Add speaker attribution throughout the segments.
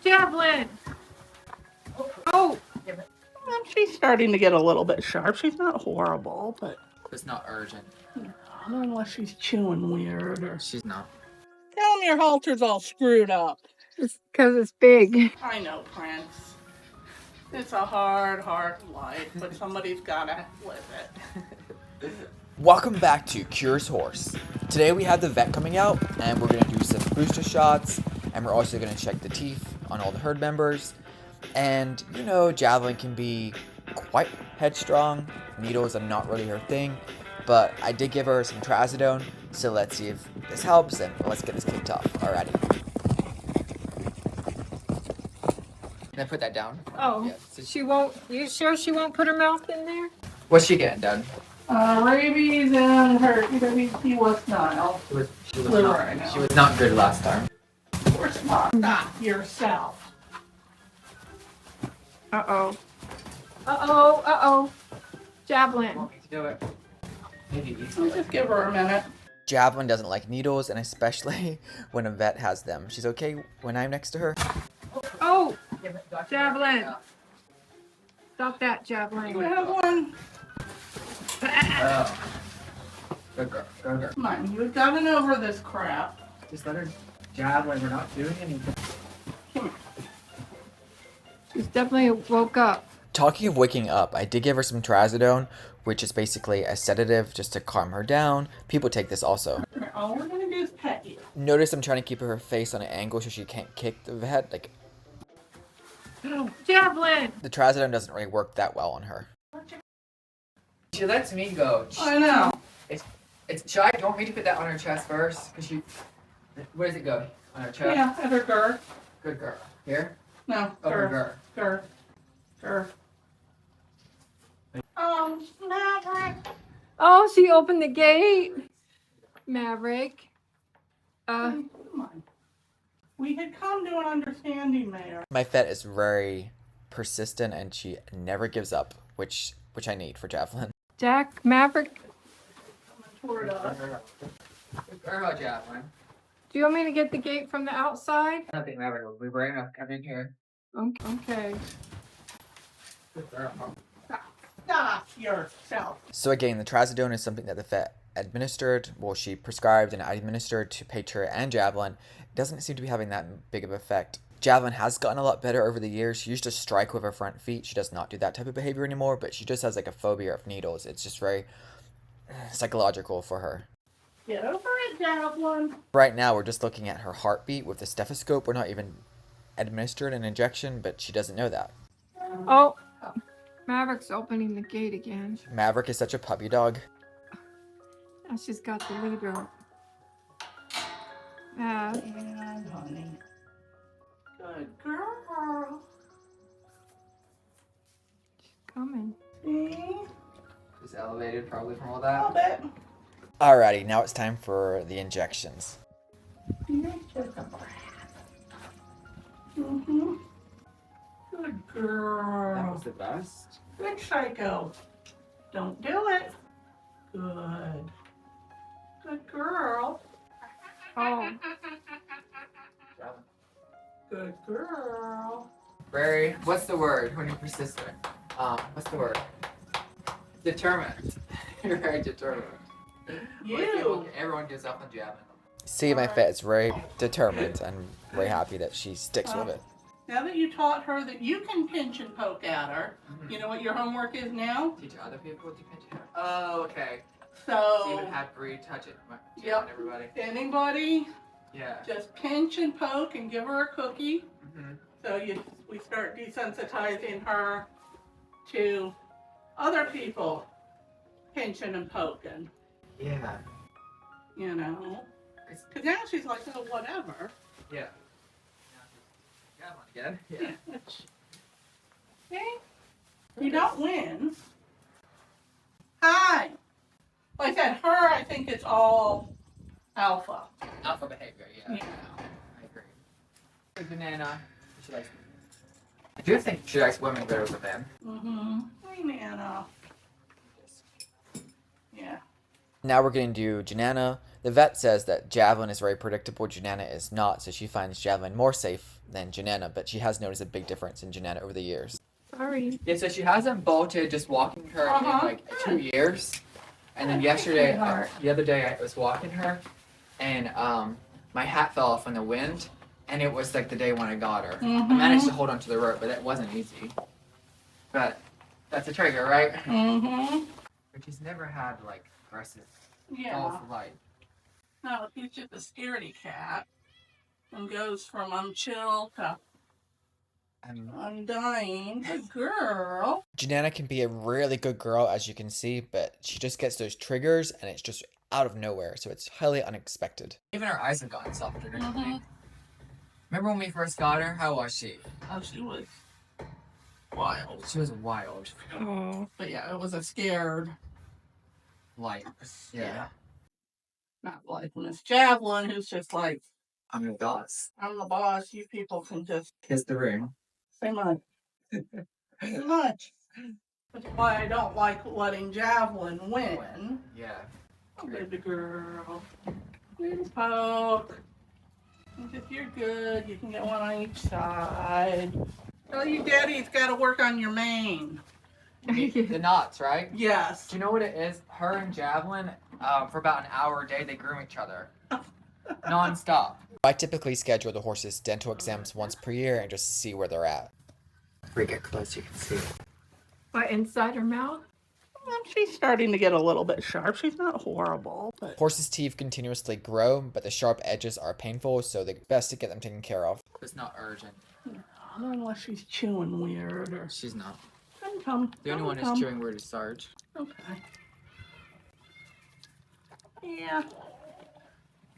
Speaker 1: Javelin! Oh!
Speaker 2: She's starting to get a little bit sharp. She's not horrible, but
Speaker 3: It's not urgent.
Speaker 2: not unless she's chewing weird or.
Speaker 3: She's not.
Speaker 2: Tell him your halter's all screwed up.
Speaker 1: It's because it's big.
Speaker 2: I know, Prince. It's a hard life, but somebody's gotta live it.
Speaker 3: Welcome back to Curious Horse. Today we have the vet coming out, and we're going to do some booster shots, and we're also going to check the teeth on all the herd members. And, you know, Javelin can be quite headstrong. Needles are not really her thing, but I did give her some trazodone, so let's see if this helps, and let's get this kicked off. Alrighty. Can I put that down?
Speaker 1: Oh,
Speaker 3: Yeah, so
Speaker 1: she won't. You sure she won't put her mouth in there?
Speaker 3: what's she getting done?
Speaker 2: Rabies and her EWP West Nile.
Speaker 3: She was not good last time.
Speaker 2: Of course not. Not yourself.
Speaker 1: Uh-oh. Uh-oh. Uh-oh. Javelin.
Speaker 3: Want me to do it? Maybe
Speaker 2: We'll just give her a minute.
Speaker 3: Javelin doesn't like needles, and especially when a vet has them. She's okay when I'm next to her.
Speaker 1: Oh! Javelin. Stop that, Javelin.
Speaker 2: You have one.
Speaker 3: Oh. Good girl. Good girl.
Speaker 2: Come on, you've gotten over this crap.
Speaker 3: Just let her Javelin. We're not doing anything.
Speaker 2: Come here.
Speaker 1: She's definitely woke up.
Speaker 3: Talking of waking up, I did give her some trazodone, which is basically a sedative just to calm her down. People take this also.
Speaker 2: All we're gonna do is pet you.
Speaker 3: Notice I'm trying to keep her face on an angle so she can't kick the vet. Like,
Speaker 1: Javelin!
Speaker 3: the trazodone doesn't really work that well on her. She lets me go.
Speaker 2: I know.
Speaker 3: It's shy. Do you want me to put that on her chest first? Cause she, where does it go? On her chest.
Speaker 2: Yeah, at her girth.
Speaker 3: Good girl. Here.
Speaker 2: No,
Speaker 3: Over
Speaker 2: girth.
Speaker 3: her.
Speaker 2: Girth. Oh, Maverick.
Speaker 1: Oh, she opened the gate. Maverick.
Speaker 2: Come on. We had come to an understanding there.
Speaker 3: My vet is very persistent, and she never gives up, which I need for Javelin.
Speaker 1: Jack, Maverick.
Speaker 2: Toward us.
Speaker 3: Good girl, Javelin.
Speaker 1: Do you want me to get the gate from the outside?
Speaker 3: I don't think Maverick will be brave enough to come in here.
Speaker 1: Okay.
Speaker 3: Good girl.
Speaker 2: Stop yourself.
Speaker 3: So again, the trazodone is something that the vet administered, well, she prescribed and I administered to Patriot and Javelin. It doesn't seem to be having that big of an effect. Javelin has gotten a lot better over the years. She used to strike with her front feet. She does not do that type of behavior anymore, but she just has like a phobia of needles. It's just very psychological for her.
Speaker 2: Get over it, Javelin.
Speaker 3: Right now, we're just looking at her heartbeat with the stethoscope. We're not even administered an injection, but she doesn't know that.
Speaker 1: Oh, Maverick's opening the gate again.
Speaker 3: Maverick is such a puppy dog.
Speaker 1: Now she's got the leader.
Speaker 2: And honey. Good girl.
Speaker 1: She's coming.
Speaker 2: See?
Speaker 3: Just elevated probably from all
Speaker 2: A
Speaker 3: that.
Speaker 2: little bit.
Speaker 3: Alrighty, now it's time for the injections.
Speaker 2: Good girl.
Speaker 3: That was the best.
Speaker 2: Good psycho. Don't do it. Good. Good girl.
Speaker 1: Oh,
Speaker 2: Good girl.
Speaker 3: Very, what's the word when you're persistent? What's the word? Determined. You're very determined. Everyone gives up on Javelin. See, my vet is very determined and very happy that she sticks with it.
Speaker 2: Now that you taught her that you can pinch and poke at her, you know what your homework is now?
Speaker 3: Teach other people to pinch it. Oh, okay.
Speaker 2: So,
Speaker 3: So you would have Bree touch it.
Speaker 2: Yep.
Speaker 3: Everybody.
Speaker 2: Anybody,
Speaker 3: Yeah.
Speaker 2: just pinch and poke and give her a cookie.
Speaker 3: Mm-hmm.
Speaker 2: So we start desensitizing her to other people pinching and poking,
Speaker 3: Yeah.
Speaker 2: you know. Because now she's like, oh, whatever.
Speaker 3: Yeah. Again?
Speaker 2: Yeah. Okay. You don't win. Hi. Like I said, her, I think it's all alpha.
Speaker 3: Alpha behavior, yeah.
Speaker 2: Yeah.
Speaker 3: I agree. Good banana. She likes. I do think she likes women better than men.
Speaker 2: Mm-hmm. Hey, Nana. Yeah.
Speaker 3: Now we're going to do Janana. The vet says that Javelin is very predictable, Janana is not, so she finds Javelin more safe than Janana, but she has noticed a big difference in Janana over the years.
Speaker 1: Sorry.
Speaker 3: Yeah, so she hasn't bolted just walking her in like 2 years. And then yesterday, the other day, I was walking her, and my hat fell off in the wind, and it was like the day when I got her. I managed to hold onto the rope, but it wasn't easy. But that's a trigger, right? But she's never had like aggressive golf life.
Speaker 2: No, he's just a scaredy cat and goes from I'm chill to I'm dying. Good girl.
Speaker 3: Janana can be a really good girl, as you can see, but she just gets those triggers, and it's just out of nowhere, so it's highly unexpected. Even her eyes have gotten softer. Remember when we first got her? How was she?
Speaker 2: Oh, she was wild.
Speaker 3: She was wild.
Speaker 2: Oh, but yeah, it was a scared.
Speaker 3: Like, yeah.
Speaker 2: Not like Miss Javelin, who's just like,
Speaker 3: I'm the boss.
Speaker 2: I'm the boss. You people can just
Speaker 3: Kiss the ring.
Speaker 2: say much. Say much. That's why I don't like letting Javelin win.
Speaker 3: Yeah.
Speaker 2: Oh, baby girl. Little poke. And if you're good, you can get one on each side. Tell you daddy's got to work on your mane.
Speaker 3: The knots, right?
Speaker 2: Yes.
Speaker 3: Do you know what it is? Her and Javelin, for about an hour a day, they groom each other. Non-stop. I typically schedule the horses' dental exams once per year and just see where they're at. If we get close, you can see.
Speaker 1: What, inside her mouth?
Speaker 2: She's starting to get a little bit sharp. She's not horrible, but
Speaker 3: Horses' teeth continuously grow, but the sharp edges are painful, so it's best to get them taken care of. It's not urgent.
Speaker 2: not unless she's chewing weird or.
Speaker 3: She's not.
Speaker 2: Come.
Speaker 3: The only one who's chewing weird is Sarge.
Speaker 2: Okay. Yeah.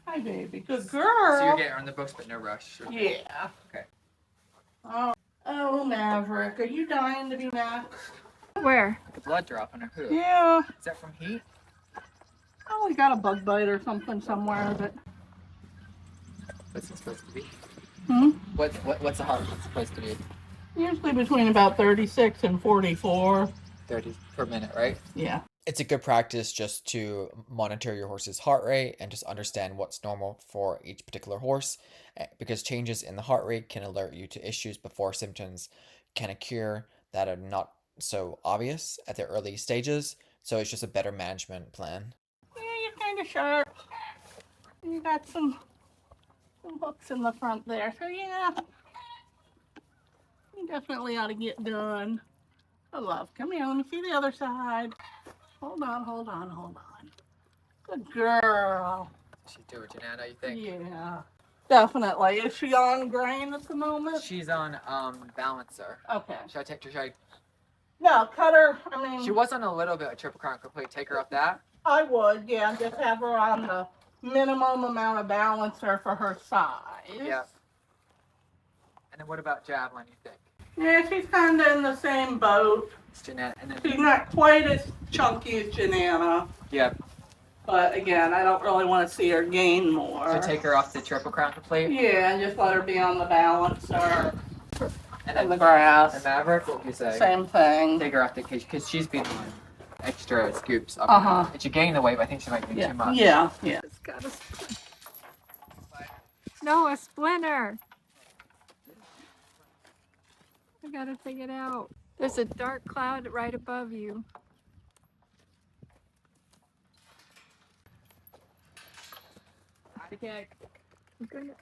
Speaker 2: Hi, baby. Good girl.
Speaker 3: So you're getting her on the books, but no rush.
Speaker 2: Yeah.
Speaker 3: Okay.
Speaker 2: Oh, Maverick, are you dying to be next?
Speaker 1: Where?
Speaker 3: The blood drop on her hoof.
Speaker 2: Yeah.
Speaker 3: Is that from heat?
Speaker 2: Oh, we got a bug bite or something somewhere that.
Speaker 3: What's it supposed to be?
Speaker 2: Hmm?
Speaker 3: What's the heart supposed to be?
Speaker 2: Usually between about 36 and 44.
Speaker 3: 30 per minute, right?
Speaker 2: Yeah.
Speaker 3: It's a good practice just to monitor your horse's heart rate and just understand what's normal for each particular horse, because changes in the heart rate can alert you to issues before symptoms can occur that are not so obvious at the early stages. So it's just a better management plan.
Speaker 2: Yeah, you're kind of sharp. You got some hooks in the front there, so yeah. You definitely ought to get done. Oh, love, come here. Let me see the other side. Hold on. Good girl.
Speaker 3: She do it, Janana, you think?
Speaker 2: Yeah, definitely. Is she on grain at the moment?
Speaker 3: She's on balancer.
Speaker 2: Okay.
Speaker 3: Should I?
Speaker 2: No, cut her. I mean,
Speaker 3: She was on a little bit of triple crown complete. Take her off that.
Speaker 2: I would, yeah, just have her on the minimum amount of balancer for her size.
Speaker 3: Yeah. And then what about Javelin, you think?
Speaker 2: Yeah, she's kind of in the same boat.
Speaker 3: It's Janana, and then
Speaker 2: She's not quite as chunky as Janana,
Speaker 3: yeah.
Speaker 2: but again, I don't really want to see her gain more.
Speaker 3: So take her off the triple crown complete.
Speaker 2: Yeah, and just let her be on the balancer
Speaker 3: And
Speaker 2: in the
Speaker 3: then
Speaker 2: grass.
Speaker 3: and Maverick, what would you say?
Speaker 2: Same thing.
Speaker 3: Take her off the cage because she's been on extra scoops.
Speaker 2: Uh-huh.
Speaker 3: And she gained the weight, but I think she might be too much.
Speaker 2: Yeah.
Speaker 1: It's got a no, a splinter. I gotta take it out. There's a dark cloud right above you.
Speaker 3: Okay.
Speaker 1: I'm gonna.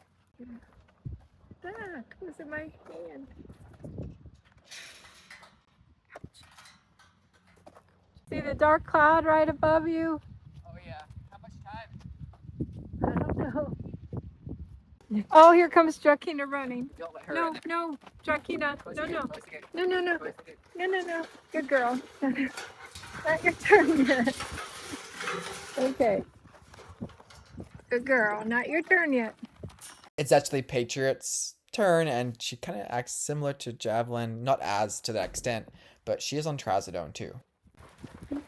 Speaker 1: Ah, it was in my hand. See the dark cloud right above you?
Speaker 3: Oh yeah. How much time?
Speaker 1: I don't know. Oh, here comes Joaquina running.
Speaker 3: Don't let her
Speaker 1: No,
Speaker 3: in.
Speaker 1: no, Joaquina.
Speaker 3: Close
Speaker 1: No,
Speaker 3: again,
Speaker 1: no.
Speaker 3: close again,
Speaker 1: No, no, no.
Speaker 3: close again.
Speaker 1: No. Good girl. Not your turn yet. Okay. Good girl. Not your turn yet.
Speaker 3: It's actually Patriot's turn, and she kind of acts similar to Javelin, not as to that extent, but she is on trazodone too.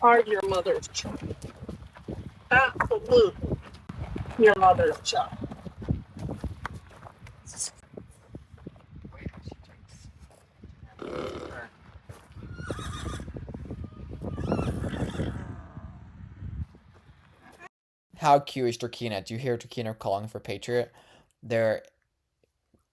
Speaker 2: Are your mother's child. Absolutely. Your mother's child.
Speaker 3: Wait, she drinks. How cute is Drakina? Do you hear Drakina calling for Patriot? They're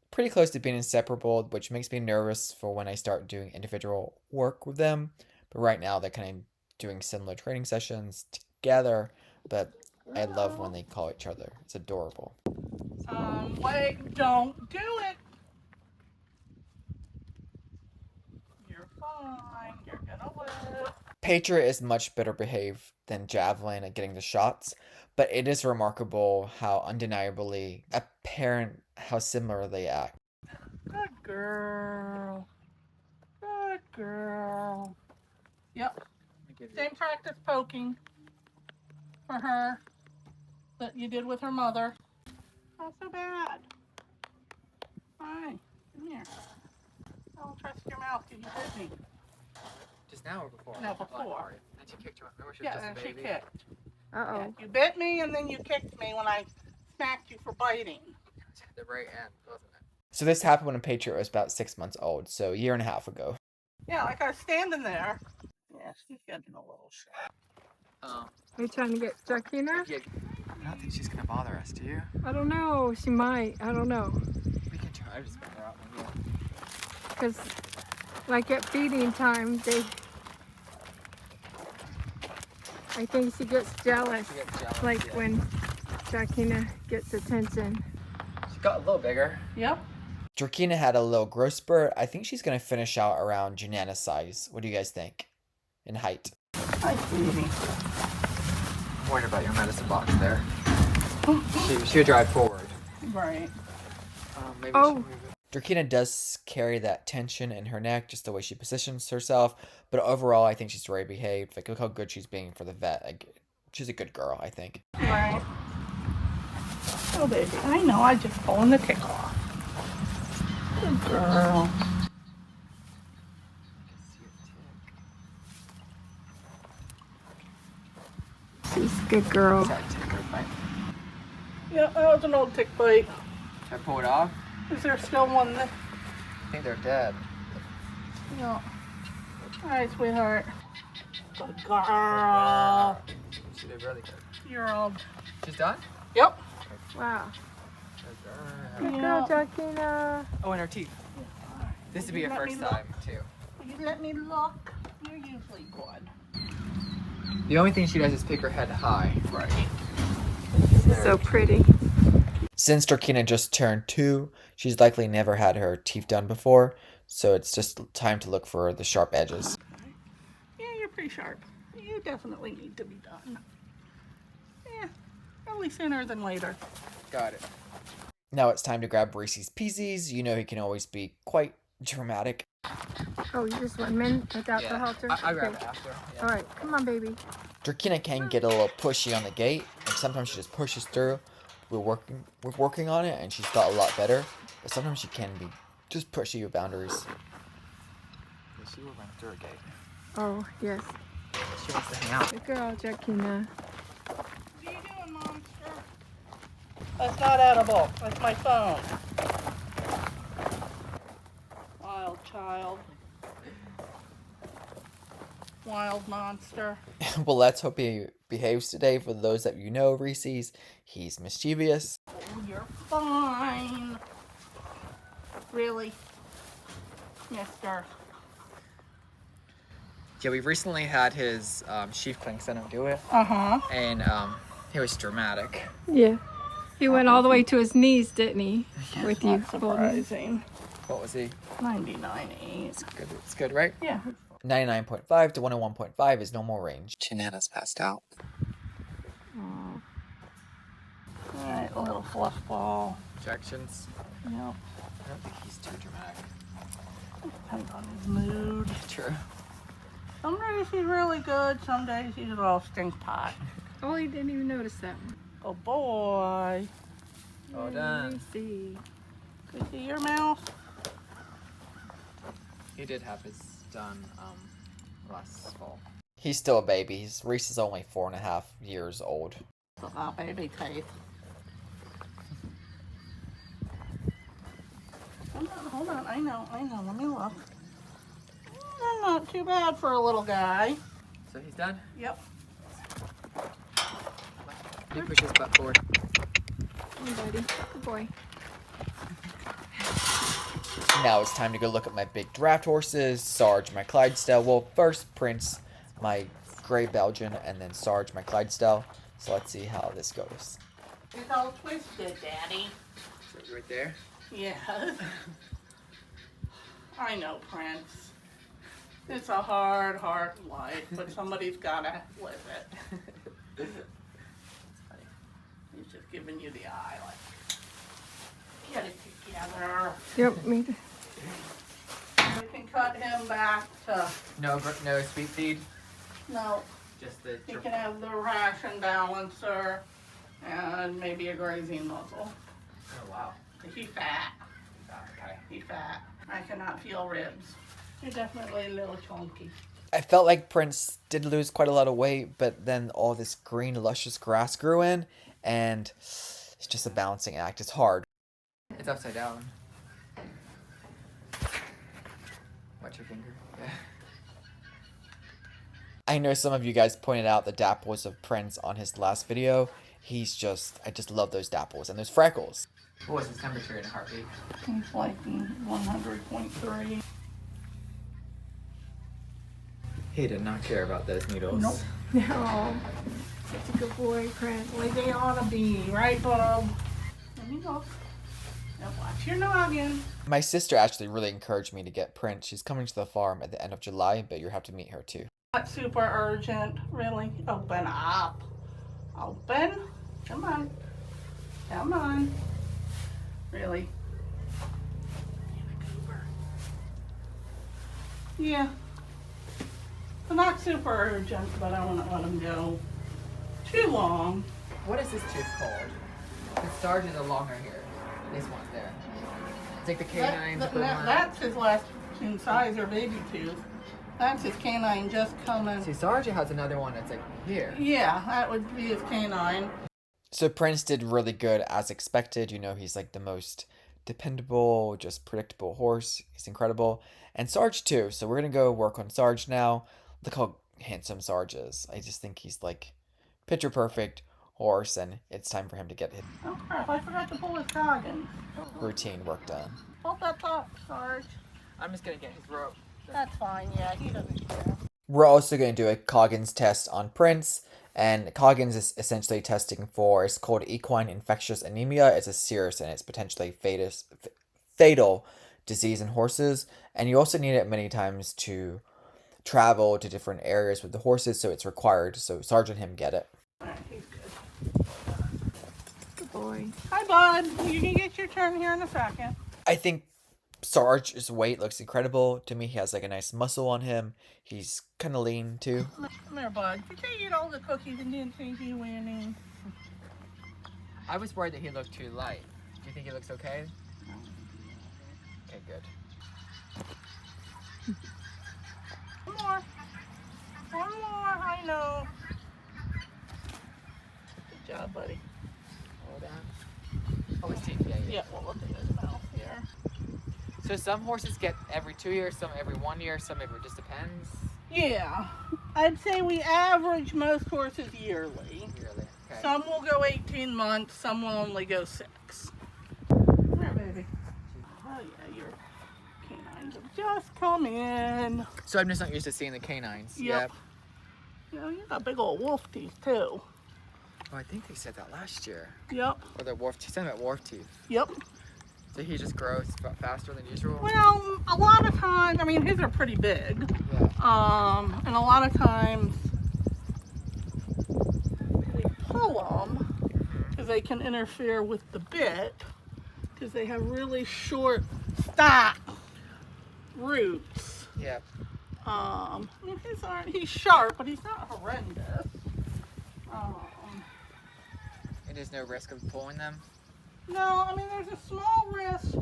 Speaker 3: pretty close to being inseparable, which makes me nervous for when I start doing individual work with them. But right now, they're kind of doing similar training sessions together. But I love when they call each other. It's adorable.
Speaker 2: Wait, don't do it. You're fine. You're gonna live.
Speaker 3: Patriot is much better behaved than Javelin at getting the shots, but it is remarkable how undeniably apparent how similar they act.
Speaker 2: Good girl. Good girl. Yep. Same practice poking for her that you did with her mother. Not so bad. Hi. Come here. Don't trust your mouth till you hit me.
Speaker 3: Just now or before?
Speaker 2: No, before.
Speaker 3: And she kicked you. Remember, she was
Speaker 2: Yeah,
Speaker 3: just a
Speaker 2: and she
Speaker 3: baby.
Speaker 2: kicked.
Speaker 1: Uh-oh.
Speaker 2: Yeah, you bit me and then you kicked me when I smacked you for biting.
Speaker 3: The right end, wasn't it? So this happened when Patriot was about 6 months old, so a year and a half ago.
Speaker 2: Yeah, like I was standing there. Yeah, she's getting a little shot.
Speaker 3: Um,
Speaker 1: Are you trying to get Drakina?
Speaker 3: yeah, I don't think she's gonna bother us, do you?
Speaker 1: I don't know. She might. I don't know.
Speaker 3: We can try to spin her out one more.
Speaker 1: Because, like at feeding time, I think she gets jealous.
Speaker 3: She gets jealous,
Speaker 1: Like
Speaker 3: yeah.
Speaker 1: when Drakina gets attention.
Speaker 3: She got a little bigger.
Speaker 2: Yep.
Speaker 3: Drakina had a little growth spurt. I think she's gonna finish out around Janana's size. What do you guys think? In height.
Speaker 2: Hi, sweetie.
Speaker 3: Worried about your medicine box there. She would drive forward.
Speaker 2: Right.
Speaker 3: Maybe
Speaker 1: Oh.
Speaker 3: Drakina does carry that tension in her neck, just the way she positions herself. But overall, I think she's very behaved. Like, look how good she's being for the vet. Like, she's a good girl, I think.
Speaker 2: Right. Oh, baby. I know. I just pulling the tick off. Good girl.
Speaker 1: She's a good girl.
Speaker 2: Yeah, that was an old tick bite.
Speaker 3: Should I pull it off?
Speaker 2: Is there still one there?
Speaker 3: I think they're dead.
Speaker 2: No. All right, sweetheart. Good girl.
Speaker 3: She did really good.
Speaker 2: You're all.
Speaker 3: She's done?
Speaker 2: Yep.
Speaker 1: Wow.
Speaker 3: Good
Speaker 1: Good
Speaker 2: Yeah.
Speaker 1: girl, Drakina.
Speaker 3: Oh, and her teeth. This would be her
Speaker 2: Let me
Speaker 3: first
Speaker 2: look.
Speaker 3: time, too.
Speaker 2: Will you let me look? You're usually good.
Speaker 3: The only thing she does is pick her head high.
Speaker 2: Right.
Speaker 1: So pretty.
Speaker 3: Since Drakina just turned 2, she's likely never had her teeth done before, so it's just time to look for the sharp edges.
Speaker 2: Yeah, you're pretty sharp. You definitely need to be done. Yeah, probably sooner than later.
Speaker 3: Got it. Now it's time to grab Reese's Pieces. You know he can always be quite dramatic.
Speaker 1: Oh, you just went in without the halter?
Speaker 3: I'll grab
Speaker 1: Okay.
Speaker 3: it after. Yeah.
Speaker 1: All right, come on, baby.
Speaker 3: Drakina can get a little pushy on the gate, and sometimes she just pushes through. We're working on it, and she's got a lot better. But sometimes she can be just pushy with boundaries. She will run through a gate.
Speaker 1: Oh, yes.
Speaker 3: She wants to hang out.
Speaker 1: Good girl, Drakina.
Speaker 2: What are you doing, monster? That's not edible. That's my phone. Wild child. Wild monster.
Speaker 3: Well, let's hope he behaves today. For those that you know, Reese's, he's mischievous.
Speaker 2: Oh, you're fine. Really? Mister.
Speaker 3: Yeah, we recently had his sheaf clink center do it,
Speaker 2: Uh-huh.
Speaker 3: and it was dramatic.
Speaker 1: Yeah. He went all the way to his knees, didn't he? With you.
Speaker 2: Not
Speaker 1: holding him.
Speaker 2: surprising.
Speaker 3: What was he?
Speaker 2: 99.8.
Speaker 3: Good. It's good, right?
Speaker 2: Yeah.
Speaker 3: 99.5 to 101.5 is normal range.
Speaker 4: Janana's passed out.
Speaker 1: Aw.
Speaker 2: All right, a little fluff ball.
Speaker 3: Injections.
Speaker 2: Yep.
Speaker 3: I don't think he's too dramatic.
Speaker 2: Depends on his mood.
Speaker 3: True.
Speaker 2: Some days he's really good. Some days he's a little stink pot.
Speaker 1: Oh, he didn't even notice that one.
Speaker 2: Oh boy.
Speaker 3: All
Speaker 1: Let
Speaker 3: done.
Speaker 1: me see.
Speaker 2: Could you see your mouth?
Speaker 3: He did have his done last fall. He's still a baby. Reese is only 4.5 years old.
Speaker 2: Oh, baby teeth. Hold on. I know. Let me look. Not too bad for a little guy.
Speaker 3: So he's done?
Speaker 2: Yep.
Speaker 3: You push his butt forward.
Speaker 1: Hey, buddy. Good boy.
Speaker 3: Now it's time to go look at my big draft horses. Sarge, my Clydesdale. Well, first Prince, my Gray Belgian, and then Sarge, my Clydesdale. So let's see how this goes.
Speaker 2: It's all twisted, Daddy.
Speaker 3: Right there.
Speaker 2: Yes. I know, Prince. It's a hard, hard life, but somebody's gotta live it. He's just giving you the eye, like, get it together.
Speaker 1: Yep, me too.
Speaker 2: We can cut him back to,
Speaker 3: No sweet feed.
Speaker 2: no,
Speaker 3: Just the.
Speaker 2: he can have the ration balancer and maybe a grazing muzzle.
Speaker 3: Oh wow.
Speaker 2: He fat.
Speaker 3: Okay.
Speaker 2: He fat. I cannot feel ribs. You're definitely a little chunky.
Speaker 3: I felt like Prince did lose quite a lot of weight, but then all this green, luscious grass grew in, and it's just a balancing act. It's hard. It's upside down. Watch your finger. Yeah. I know some of you guys pointed out the dapples of Prince on his last video. I just love those dapples and those freckles. What was his temperature in a heartbeat?
Speaker 2: He's like 100.3.
Speaker 3: He did not care about those needles.
Speaker 2: Nope.
Speaker 1: No. Such a good boy, Prince.
Speaker 2: Like they ought to be, right, Bob? Let me look. Now watch your noggin.
Speaker 3: My sister actually really encouraged me to get Prince. She's coming to the farm at the end of July, but you have to meet her too.
Speaker 2: Not super urgent, really. Open up. Open. Come on. Come on. Really. Yeah. Well, not super urgent, but I want to let him go too long.
Speaker 3: What is this tooth called? The Sarge is a longer here. This one there. It's like the canine.
Speaker 2: That's his last incisor baby tooth. That's his canine just coming.
Speaker 3: See, Sarge has another one that's like here.
Speaker 2: Yeah, that would be his canine.
Speaker 3: So Prince did really good as expected. You know, he's like the most dependable, just predictable horse. He's incredible. And Sarge too. So we're going to go work on Sarge now. Look how handsome Sarge is. I just think he's like picture perfect horse, and it's time for him to get his
Speaker 2: Oh crap, I forgot to pull his noggin.
Speaker 3: routine work done.
Speaker 2: Hold that up, Sarge.
Speaker 3: I'm just going to get his rope.
Speaker 2: That's fine, yeah, he doesn't care.
Speaker 3: We're also going to do a Coggins test on Prince. And Coggins is essentially testing for, it's called equine infectious anemia. It's a serious and it's potentially fatal disease in horses. And you also need it many times to travel to different areas with the horses, so it's required. So Sarge and him get it.
Speaker 2: Alright, he's good.
Speaker 1: Good boy.
Speaker 2: Hi, bud. You can get your turn here in a second.
Speaker 3: I think Sarge's weight looks incredible to me. He has like a nice muscle on him. He's kind of lean too.
Speaker 2: Come here, bud. Did you eat all the cookies and didn't think you went in?
Speaker 3: I was worried that he looked too light. Do you think he looks okay? Okay, good.
Speaker 2: One more. One more. I know. Good job, buddy.
Speaker 3: Hold on. Oh, his teeth. Yeah.
Speaker 2: Yeah, we'll look in his mouth here.
Speaker 3: So some horses get every 2 years, some every 1 year, some every, just depends.
Speaker 2: Yeah. I'd say we average most horses yearly.
Speaker 3: Yearly. Okay.
Speaker 2: Some will go 18 months, some will only go 6. Come here, baby. Oh yeah, your canines have just come in.
Speaker 3: So I'm just not used to seeing the canines.
Speaker 2: Yep. You know, you got big old wolf teeth too.
Speaker 3: Oh, I think they said that last year.
Speaker 2: Yep.
Speaker 3: Or the wharf teeth. Said about wharf teeth.
Speaker 2: Yep.
Speaker 3: So he just grows faster than usual.
Speaker 2: Well, a lot of times, I mean, his are pretty big.
Speaker 3: Yeah.
Speaker 2: And a lot of times we pull them because they can interfere with the bit because they have really short stock roots.
Speaker 3: Yeah.
Speaker 2: I mean, he's sharp, but he's not horrendous.
Speaker 3: And there's no risk of pulling them.
Speaker 2: No, I mean, there's a small risk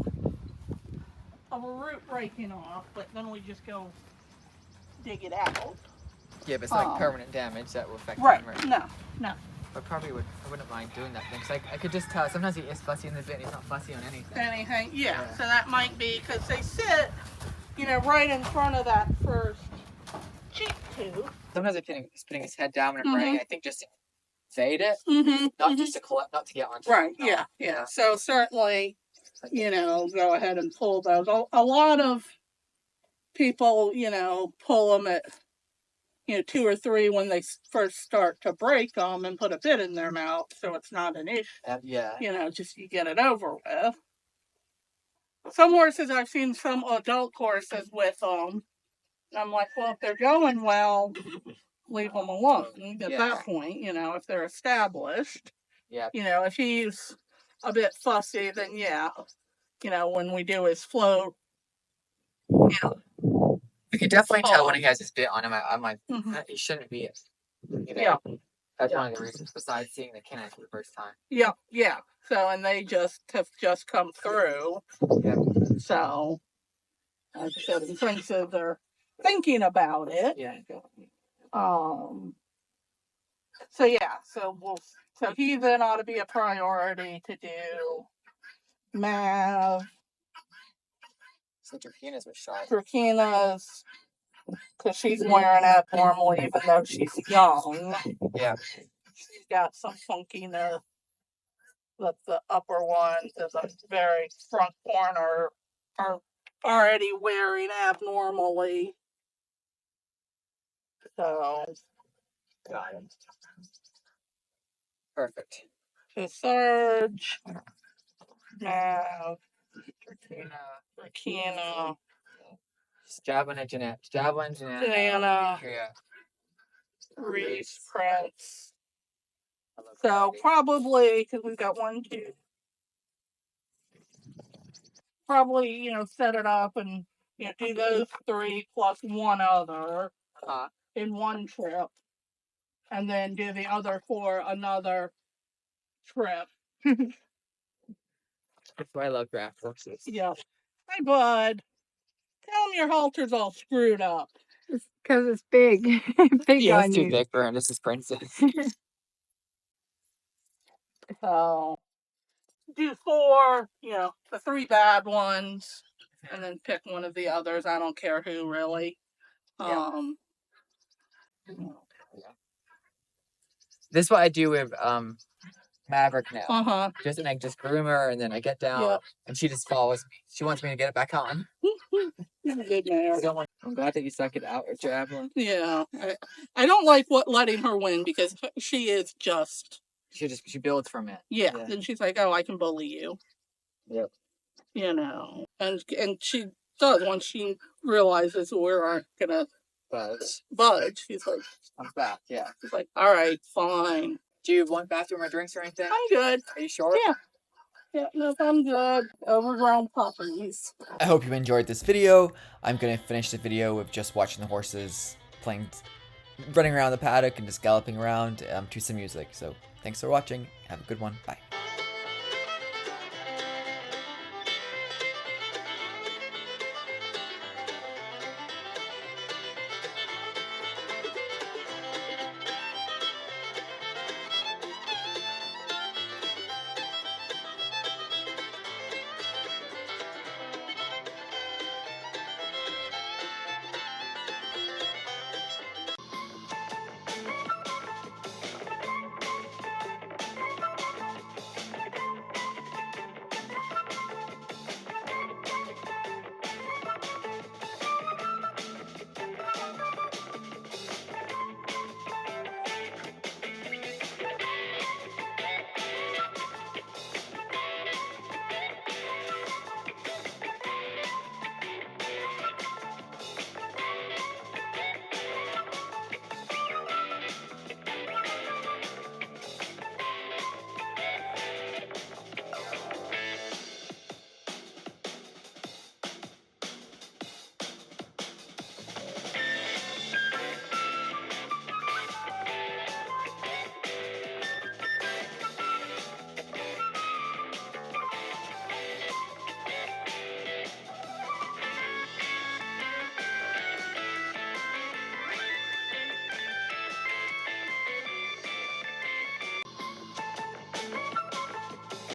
Speaker 2: of a root breaking off, but then we just go dig it out.
Speaker 3: Yeah, but it's like permanent damage that will affect
Speaker 2: Right.
Speaker 3: him, right?
Speaker 2: No, no.
Speaker 3: I wouldn't mind doing that thing. Cause I could just tell. Sometimes he is fussy in the bit and he's not fussy on anything.
Speaker 2: Anything, yeah.
Speaker 3: Yeah.
Speaker 2: So that might be because they sit, you know, right in front of that first cheek tooth.
Speaker 3: Sometimes he's putting his head down when I'm
Speaker 2: Mhm.
Speaker 3: running. I think just fade it, not just to collect, not to get on.
Speaker 2: Right. Yeah. So certainly, go ahead and pull those. A lot of people, pull them at 2 or 3 when they first start to break them and put a bit in their mouth, so it's not an issue. Just you get it over with. Some horses, I've seen some adult horses with them. I'm like, well, if they're going well, leave them alone at that point, if they're established.
Speaker 3: Yeah.
Speaker 2: If he's a bit fussy, then when we do his float,
Speaker 3: You can definitely tell when he has his bit on him. I'm like, he shouldn't be.
Speaker 2: Yeah.
Speaker 3: That's one of the reasons, besides seeing the canines for the first time.
Speaker 2: Yeah. So, and they have just come through.
Speaker 3: Yeah.
Speaker 2: So, like I said, in terms of they're thinking about it.
Speaker 3: Yeah.
Speaker 2: So he then ought to be a priority to do. Mav.
Speaker 3: So Turkina's was shot.
Speaker 2: Turkina's, because she's wearing abnormal even though she's young.
Speaker 3: Yeah.
Speaker 2: She's got some funkiness. The upper ones, the very front corner, are already wearing abnormally. So.
Speaker 3: Got it. Perfect.
Speaker 2: So Surge, Mav, Turkina,
Speaker 3: Javelin, Jeanette.
Speaker 2: Diana,
Speaker 3: Yeah.
Speaker 2: Reese, Prince. So probably, because we've got 1, 2. Probably, set it up and do those 3 plus 1 other in one trip, and then do the other 4 another trip.
Speaker 3: That's why I love draft horses.
Speaker 2: Yeah. Hi, bud. Tell him your halter's all screwed up.
Speaker 1: It's because it's big. Big
Speaker 3: Yeah,
Speaker 1: on
Speaker 3: it's too
Speaker 1: you.
Speaker 3: big for him. This is Princess.
Speaker 2: So do 4, the 3 bad ones, and then pick one of the others. I don't care who, really.
Speaker 3: This is what I do with Maverick now.
Speaker 2: Uh-huh.
Speaker 3: Just groom her, and then I get down, and she just follows me. She wants me to get it back on.
Speaker 2: He's a good mare.
Speaker 3: I'm glad that you stuck it out with Javelin.
Speaker 2: Yeah. I don't like letting her win because she is just...
Speaker 3: She builds from it.
Speaker 2: Yeah. Then she's like, oh, I can bully you.
Speaker 3: Yep.
Speaker 2: And she does once she realizes we aren't gonna budge. She's like,
Speaker 3: I'm back. Yeah.
Speaker 2: She's like, all right, fine.
Speaker 3: Do you want bathroom or drinks or anything?
Speaker 2: I'm good.
Speaker 3: Are you sure?
Speaker 2: Yeah, no, I'm good. Overgrown puppies.
Speaker 3: I hope you enjoyed this video. I'm gonna finish the video with just watching the horses running around the paddock and just galloping around to some music. So thanks for watching. Have a good one. Bye.